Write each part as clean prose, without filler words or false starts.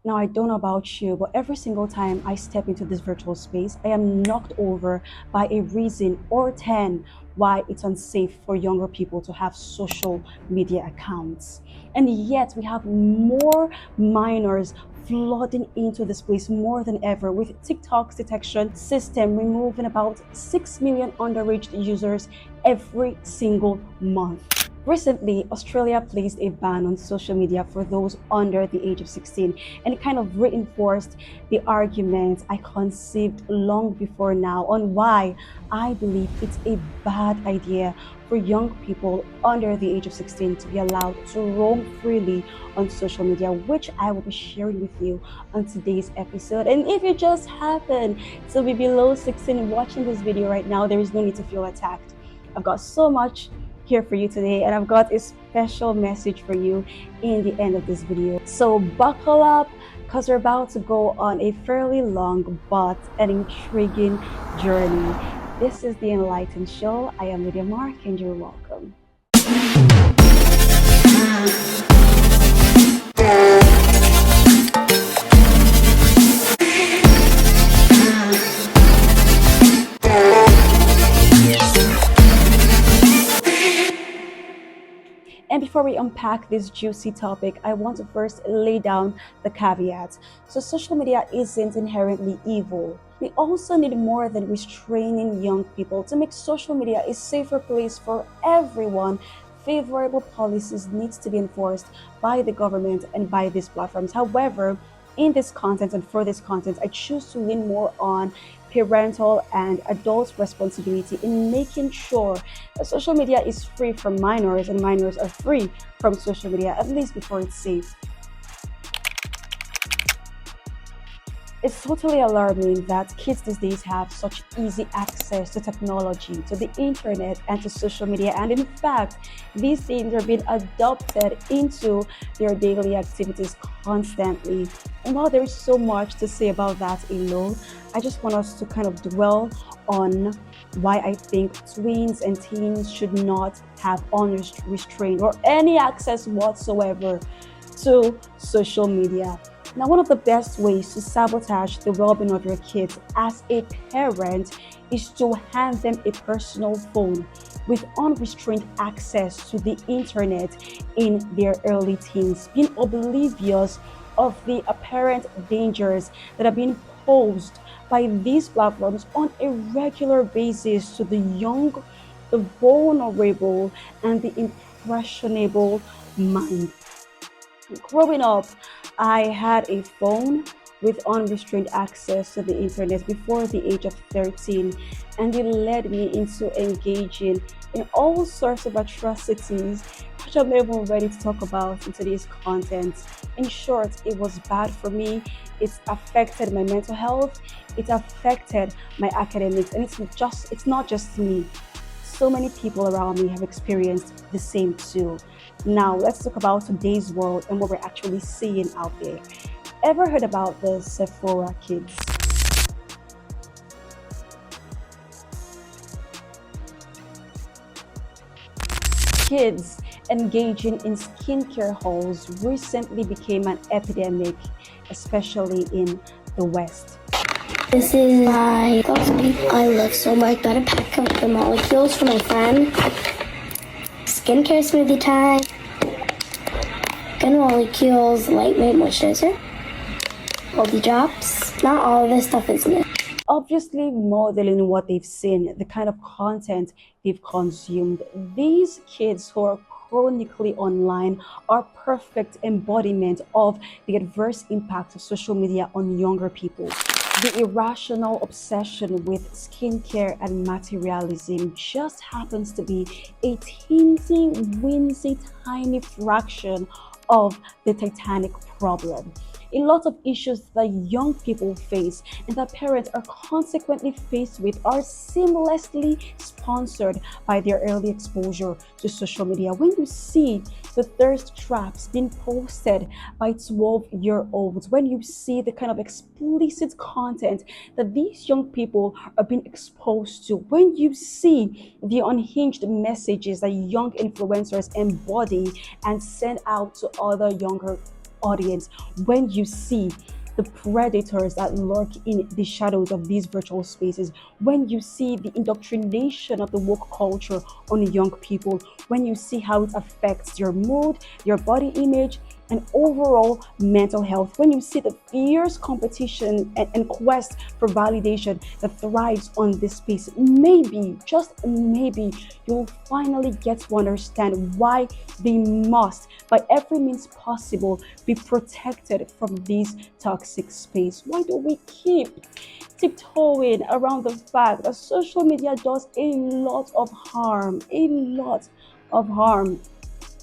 Now, I don't know about you, but every single time I step into this virtual space, I am knocked over by a reason or 10 why it's unsafe for younger people to have social media accounts. And yet, we have more minors flooding into this place more than ever, with TikTok's detection system removing about 6 million underage users every single month. Recently, Australia placed a ban on social media for those under the age of 16, and it kind of reinforced the argument I conceived long before now on why I believe it's a bad idea for young people under the age of 16 to be allowed to roam freely on social media, which I will be sharing with you on today's episode. And if you just happen to be below 16 watching this video right now, there is no need to feel attacked. I've got so much here for you today, and I've got a special message for you in the end of this video. So buckle up, because we're about to go on a fairly long but an intriguing journey. This is the Enlightened Show. I am Lydia Mark, and you're welcome. And before we unpack this juicy topic, I want to first lay down the caveat. So, social media isn't inherently evil. We also need more than restraining young people to make social media a safer place for everyone. Favorable policies need to be enforced by the government and by these platforms. However, in this content and for this content, I choose to lean more on parental and adult responsibility in making sure that social media is free from minors and minors are free from social media, at least before it's safe. It's totally alarming that kids these days have such easy access to technology, to the internet, and to social media. And in fact, these things are being adopted into their daily activities constantly. And while there is so much to say about that alone, I just want us to kind of dwell on why I think tweens and teens should not have unrestrained or any access whatsoever to social media. Now, one of the best ways to sabotage the well-being of your kids as a parent is to hand them a personal phone with unrestrained access to the internet in their early teens, being oblivious of the apparent dangers that are being posed by these platforms on a regular basis to the young, the vulnerable, and the impressionable mind. Growing up, I had a phone with unrestrained access to the internet before the age of 13, and it led me into engaging in all sorts of atrocities, which I'm not even ready to talk about in today's content. In short, it was bad for me. It affected my mental health, it affected my academics, and it's not just me. So many people around me have experienced the same too. Now, let's talk about today's world and what we're actually seeing out there. Ever heard about the Sephora Kids? Kids engaging in skincare hauls recently became an epidemic, especially in the West. This is my philosophy. I love so much. Got a pack of the molecules for my friend. Skincare smoothie time. Good molecules, lightweight moisturizer. Healthy drops. Not all of this stuff is new. Obviously modeling what they've seen, the kind of content they've consumed. These kids who are chronically online are perfect embodiment of the adverse impact of social media on younger people. The irrational obsession with skincare and materialism just happens to be a teensy, winsy, tiny fraction of the Titanic problem. A lot of issues that young people face and that parents are consequently faced with are seamlessly sponsored by their early exposure to social media. When you see the thirst traps being posted by 12-year-olds, when you see the kind of explicit content that these young people are being exposed to, when you see the unhinged messages that young influencers embody and send out to other younger audience, when you see the predators that lurk in the shadows of these virtual spaces, when you see the indoctrination of the woke culture on young people, when you see how it affects your mood, your body image, and overall mental health, when you see the fierce competition and quest for validation that thrives on this space, maybe, just maybe, you'll finally get to understand why they must, by every means possible, be protected from this toxic space. Why do we keep tiptoeing around the fact that social media does a lot of harm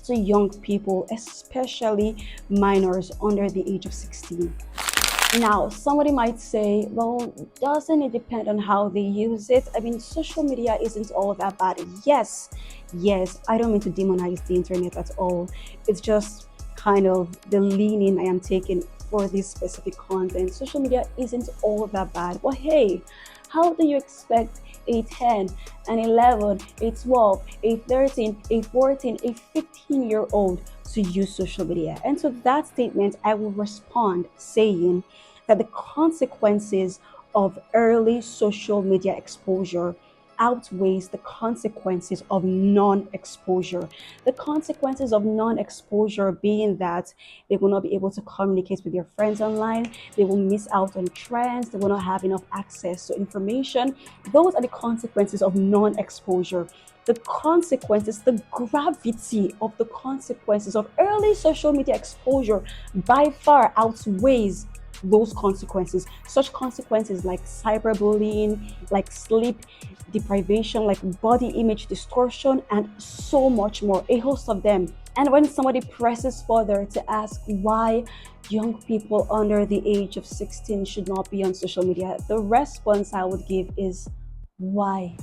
to young people, especially minors under the age of 16? Now, somebody might say, well, doesn't it depend on how they use it? I mean, social media isn't all that bad. Yes, I don't mean to demonize the internet at all. It's just kind of the leaning I am taking for this specific content. Social media isn't all that bad. But hey, how do you expect a 10, an 11, a 12, a 13, a 14, a 15-year-old to use social media? And to that statement, I will respond saying that the consequences of early social media exposure outweighs the consequences of non-exposure. The consequences of non-exposure being that they will not be able to communicate with their friends online, they will miss out on trends, they will not have enough access to information. Those are the consequences of non-exposure. The consequences, the gravity of the consequences of early social media exposure by far outweighs those consequences. Such consequences like cyberbullying, like sleep deprivation, like body image distortion, and so much more, a host of them. And when somebody presses further to ask why young people under the age of 16 should not be on social media, the response I would give is why?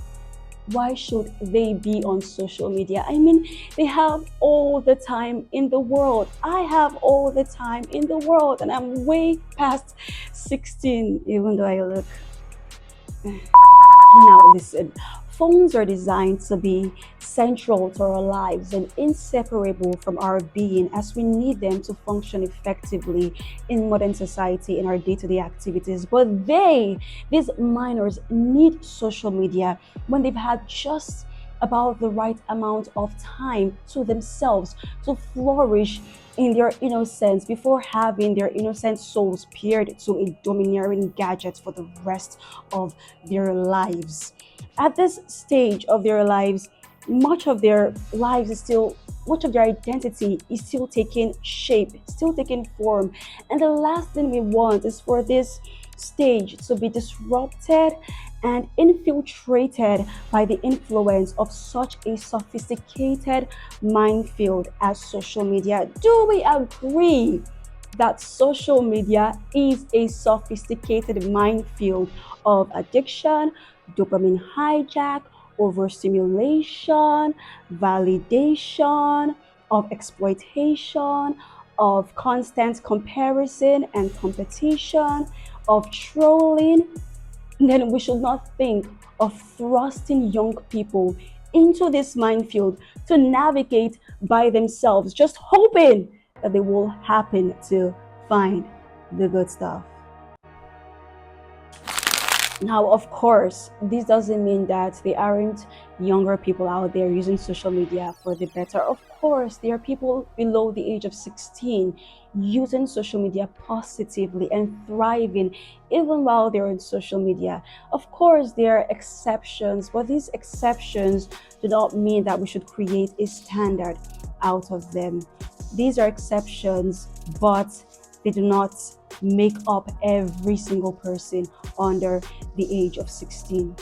Why should they be on social media? I mean, they have all the time in the world. I have all the time in the world, and I'm way past 16, even though I look. Now, listen, phones are designed to be central to our lives and inseparable from our being, as we need them to function effectively in modern society in our day to day activities. But these minors, need social media when they've had just about the right amount of time to themselves to flourish in their innocence before having their innocent souls peered to a domineering gadget for the rest of their lives. At this stage of their lives, much of their lives is still much of their identity is still taking shape, still taking form. And the last thing we want is for this stage to be disrupted and infiltrated by the influence of such a sophisticated minefield as social media. Do we agree that social media is a sophisticated minefield of addiction, dopamine hijack, overstimulation, validation, of exploitation, of constant comparison and competition, of trolling? Then we should not think of thrusting young people into this minefield to navigate by themselves, just hoping that they will happen to find the good stuff. Now, of course, this doesn't mean that there aren't younger people out there using social media for the better. Of course, there are people below the age of 16 using social media positively and thriving even while they're on social media. Of course, there are exceptions, but these exceptions do not mean that we should create a standard out of them. These are exceptions, but they do not make up every single person under the age of 16.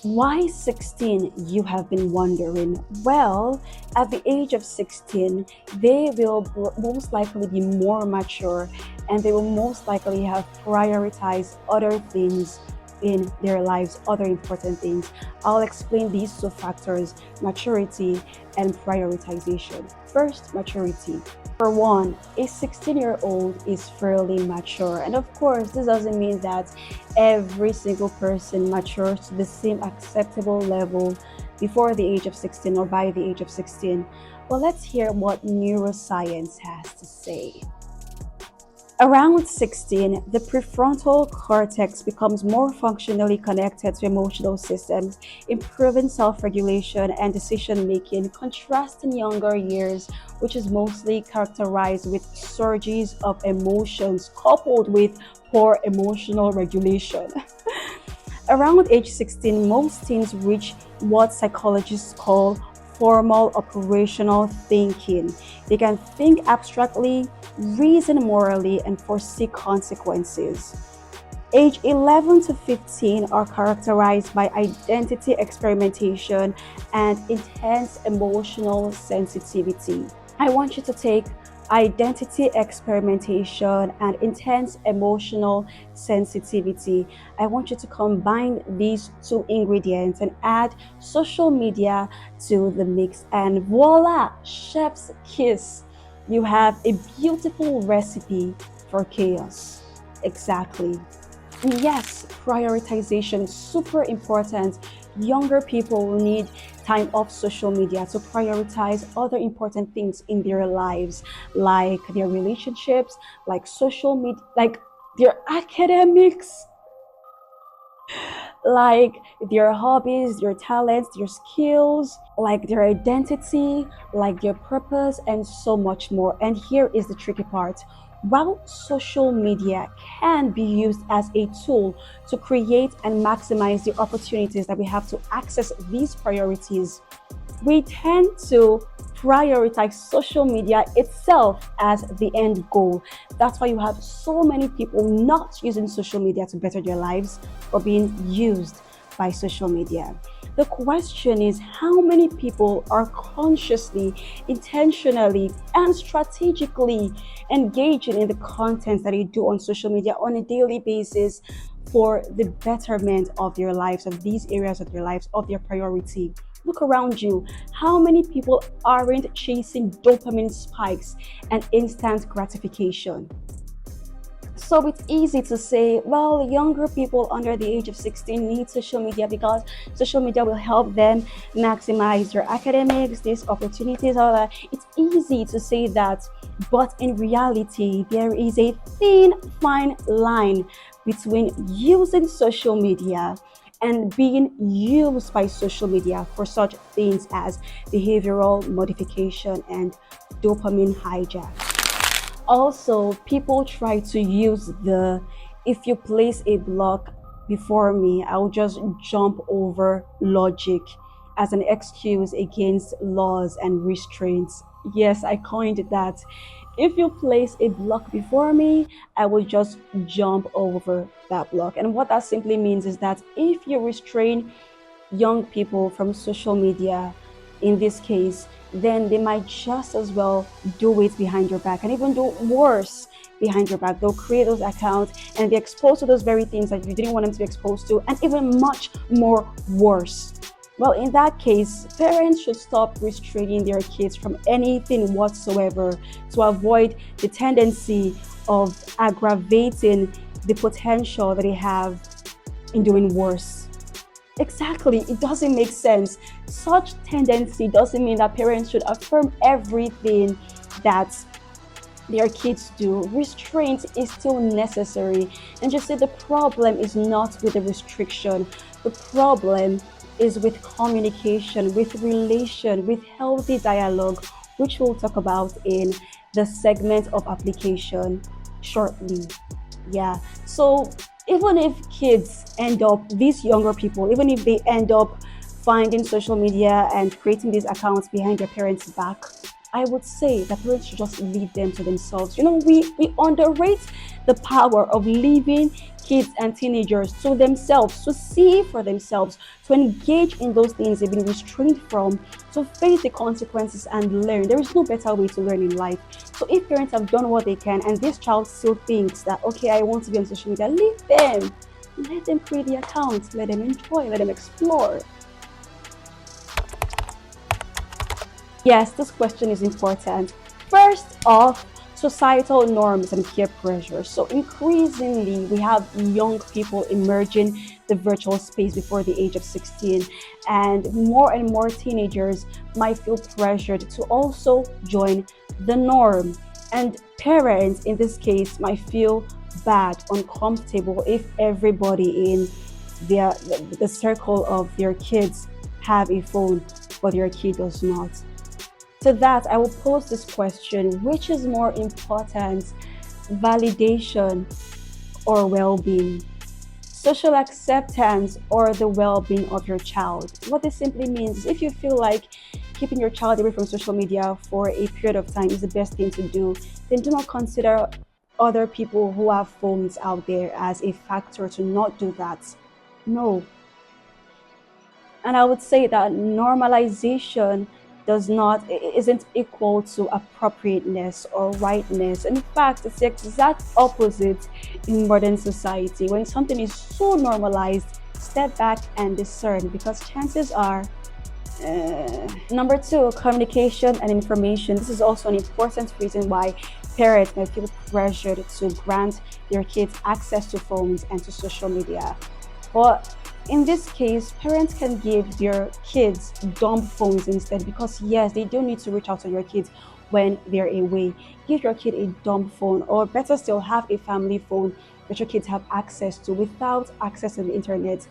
Why 16, you have been wondering? Well, at the age of 16, they will most likely be more mature and they will most likely have prioritized other things in their lives, other important things. I'll explain these two factors: maturity and prioritization. First, maturity. For one, a 16-year-old is fairly mature. And of course, this doesn't mean that every single person matures to the same acceptable level before the age of 16 or by the age of 16. Well, let's hear what neuroscience has to say. Around 16, the prefrontal cortex becomes more functionally connected to emotional systems, improving self regulation and decision making, contrasting younger years, which is mostly characterized with surges of emotions coupled with poor emotional regulation. Around age 16, most teens reach what psychologists call formal operational thinking. They can think abstractly, reason morally, and foresee consequences. Age 11 to 15 are characterized by identity experimentation and intense emotional sensitivity. I want you to take identity experimentation and intense emotional sensitivity. I want you to combine these two ingredients and add social media to the mix, and voila, chef's kiss. You have a beautiful recipe for chaos. Exactly. Yes, prioritization super important. Younger people will need time off social media to prioritize other important things in their lives, like their relationships, like social media, like their academics, like their hobbies, their talents, their skills, like their identity, like their purpose, and so much more. And here is the tricky part. While social media can be used as a tool to create and maximize the opportunities that we have to access these priorities, we tend to prioritize social media itself as the end goal. That's why you have so many people not using social media to better their lives, but being used by social media. The question is, how many people are consciously, intentionally, and strategically engaging in the content that they do on social media on a daily basis for the betterment of their lives, of these areas of their lives, of their priority? Look around you. How many people aren't chasing dopamine spikes and instant gratification? So it's easy to say, well, younger people under the age of 16 need social media because social media will help them maximize their academics, these opportunities, all that. It's easy to say that, but in reality, there is a thin, fine line between using social media and being used by social media for such things as behavioral modification and dopamine hijack. Also, people try to use the if you place a block before me, I'll just jump over logic as an excuse against laws and restraints. Yes, I coined that. If you place a block before me, I will just jump over that block. And what that simply means is that if you restrain young people from social media in this case, then they might just as well do it behind your back and even do worse behind your back. They'll create those accounts and be exposed to those very things that you didn't want them to be exposed to, and even much more worse. Well, in that case, parents should stop restraining their kids from anything whatsoever to avoid the tendency of aggravating the potential that they have in doing worse. Exactly, it doesn't make sense. Such tendency doesn't mean that parents should affirm everything that their kids do. Restraint is still necessary. And just say the problem is not with the restriction, the problem is with communication, with relation, with healthy dialogue, which we'll talk about in the segment of application shortly. Yeah. So even if kids end up, these younger people, even if they end up finding social media and creating these accounts behind their parents' back, I would say that parents should just leave them to themselves. You know, we underrate the power of leaving kids and teenagers to themselves, to see for themselves, to engage in those things they've been restrained from, to face the consequences and learn. There is no better way to learn in life. So if parents have done what they can and this child still thinks that, okay, I want to be on social media, leave them. Let them create the accounts, let them enjoy, let them explore. Yes, this question is important. First off, societal norms and peer pressure. So increasingly, we have young people emerging the virtual space before the age of 16, and more teenagers might feel pressured to also join the norm. And parents, in this case, might feel bad, uncomfortable if everybody in the circle of their kids have a phone, but their kid does not. To that, I will pose this question: which is more important, validation or well being? Social acceptance or the well being of your child? What this simply means is if you feel like keeping your child away from social media for a period of time is the best thing to do, then do not consider other people who have phones out there as a factor to not do that. No, and I would say that normalization does not isn't equal to appropriateness or rightness. In fact, it's the exact opposite in modern society. When something is so normalized, step back and discern, because chances are number two, communication and information. This is also an important reason why parents may feel pressured to grant their kids access to phones and to social media. But in this case, parents can give their kids dumb phones instead, because yes, they do need to reach out to your kids when they're away. Give your kid a dumb phone, or better still, have a family phone that your kids have access to without access to the internet,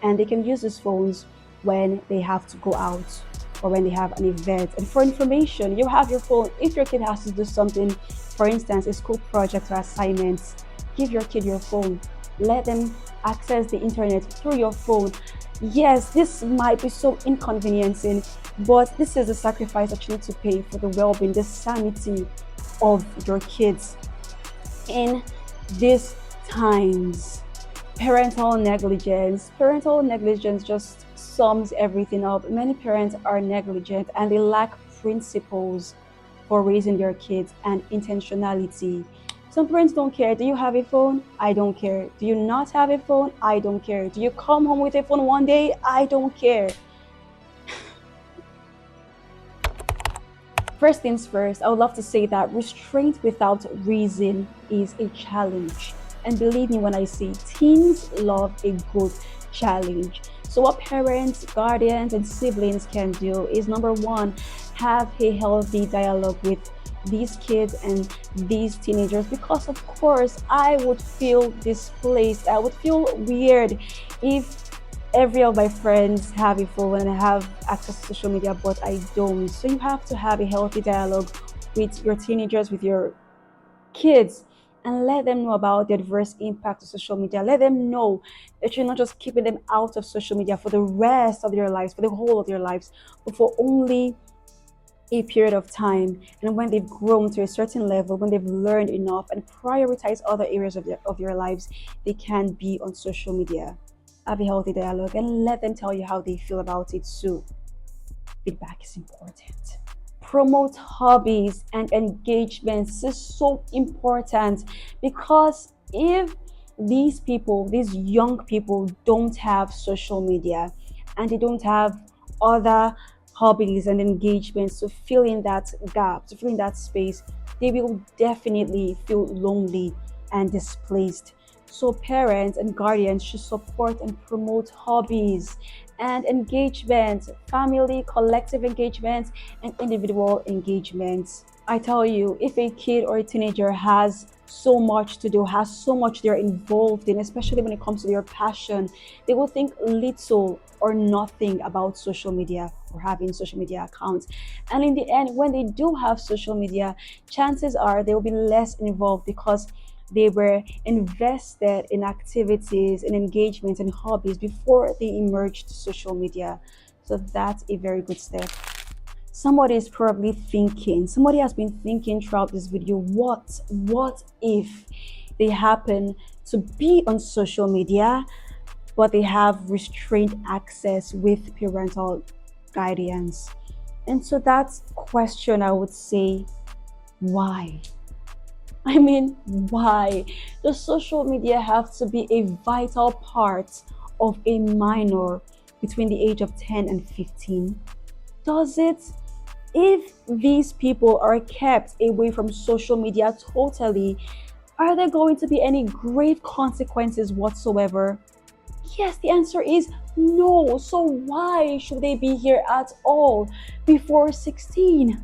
and they can use these phones when they have to go out or when they have an event. And for information, you have your phone. If your kid has to do something, for instance, a school project or assignments, give your kid your phone. Let them access the internet through your phone. Yes, this might be so inconveniencing, but this is the sacrifice that you need to pay for the well being, the sanity of your kids in these times. Parental negligence just sums everything up. Many parents are negligent and they lack principles for raising their kids and intentionality. Some parents don't care. Do you have a phone? I don't care. Do you not have a phone? I don't care. Do you come home with a phone one day? I don't care. First things first, I would love to say that restraint without reason is a challenge. And believe me when I say teens love a good challenge. So, what parents, guardians, and siblings can do is number one, have a healthy dialogue with these kids and these teenagers, because, of course, I would feel displaced. I would feel weird if every of my friends have a phone and have access to social media, but I don't. So you have to have a healthy dialogue with your teenagers, with your kids, and let them know about the adverse impact of social media. Let them know that you're not just keeping them out of social media for the rest of their lives, for the whole of their lives, but for only a period of time. And when they've grown to a certain level, when they've learned enough and prioritize other areas of their lives, they can be on social media. Have a healthy dialogue and let them tell you how they feel about it too. Feedback is important. Promote hobbies and engagements. This is so important, because if these young people don't have social media and they don't have other hobbies and engagements to fill in that gap, to fill in that space, they will definitely feel lonely and displaced. So parents and guardians should support and promote hobbies and engagement, family, collective engagements, and individual engagements. I tell you, if a kid or a teenager has so much to do, has so much they're involved in, especially when it comes to their passion, they will think little or nothing about social media or having social media accounts. And in the end, when they do have social media, chances are they will be less involved, because they were invested in activities and engagements and hobbies before they emerged to social media. So that's a very good step. Somebody is probably thinking, somebody has been thinking throughout this video, what if they happen to be on social media but they have restrained access with parental guidance? And so that question, I would say, why? I mean, why does social media have to be a vital part of a minor between the age of 10 and 15? Does it? If these people are kept away from social media totally, are there going to be any grave consequences whatsoever? Yes, the answer is no. So why should they be here at all before 16?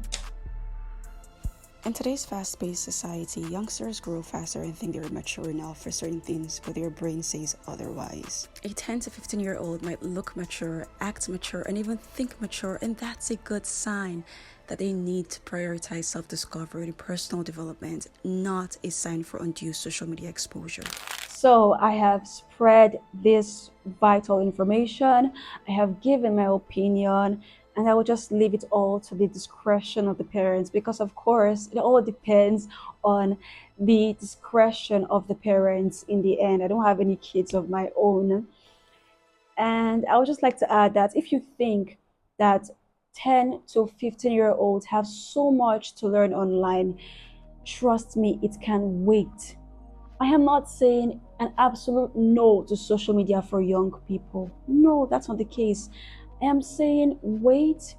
In today's fast paced society, youngsters grow faster and think they're mature enough for certain things, but their brain says otherwise. A 10 to 15-year-old might look mature, act mature, and even think mature, and that's a good sign that they need to prioritize self discovery and personal development, not a sign for undue social media exposure. So I have spread this vital information, I have given my opinion, and I will just leave it all to the discretion of the parents because, of course, it all depends on the discretion of the parents in the end. I don't have any kids of my own. And I would just like to add that if you think that 10 to 15-year-olds have so much to learn online, trust me, it can wait. I am not saying an absolute no to social media for young people. No, that's not the case. I am saying wait.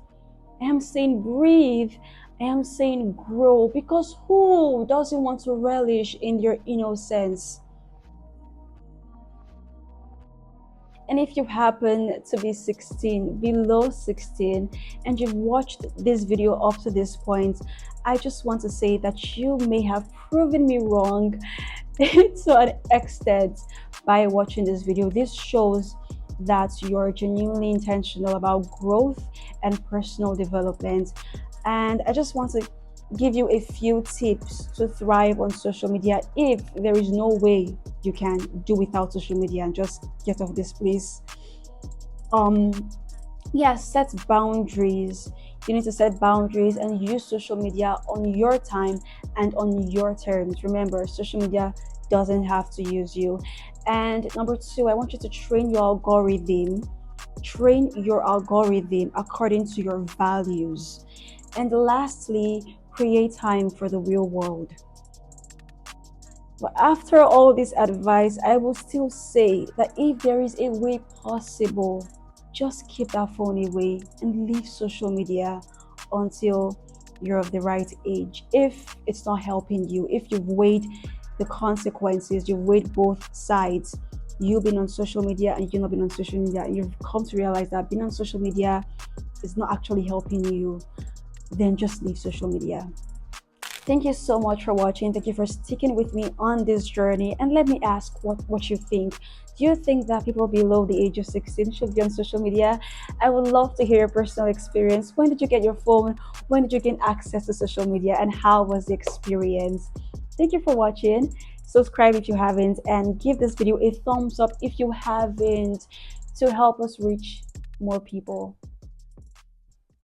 I am saying breathe. I am saying grow because who doesn't want to relish in your innocence? And if you happen to be 16, below 16, and you've watched this video up to this point, I just want to say that you may have proven me wrong to an extent by watching this video. This shows that you're genuinely intentional about growth and personal development. And I just want to give you a few tips to thrive on social media if there is no way you can do without social media and just get off this place. Um, yes, set boundaries. You need to set boundaries and use social media on your time and on your terms. Remember, social media doesn't have to use you. And number two, I want you to train your algorithm. Train your algorithm according to your values. And lastly, create time for the real world. But after all this advice, I will still say that if there is a way possible, just keep that phone away and leave social media until you're of the right age. If it's not helping you, if you've weighed the consequences, you've weighed both sides, you've been on social media and you've not been on social media, and you've come to realize that being on social media is not actually helping you, then just leave social media. Thank you so much for watching. Thank you for sticking with me on this journey. And let me ask what you think. Do you think that people below the age of 16 should be on social media? I would love to hear your personal experience. When did you get your phone? When did you gain access to social media? And how was the experience? Thank you for watching. Subscribe if you haven't, and give this video a thumbs up if you haven't, to help us reach more people.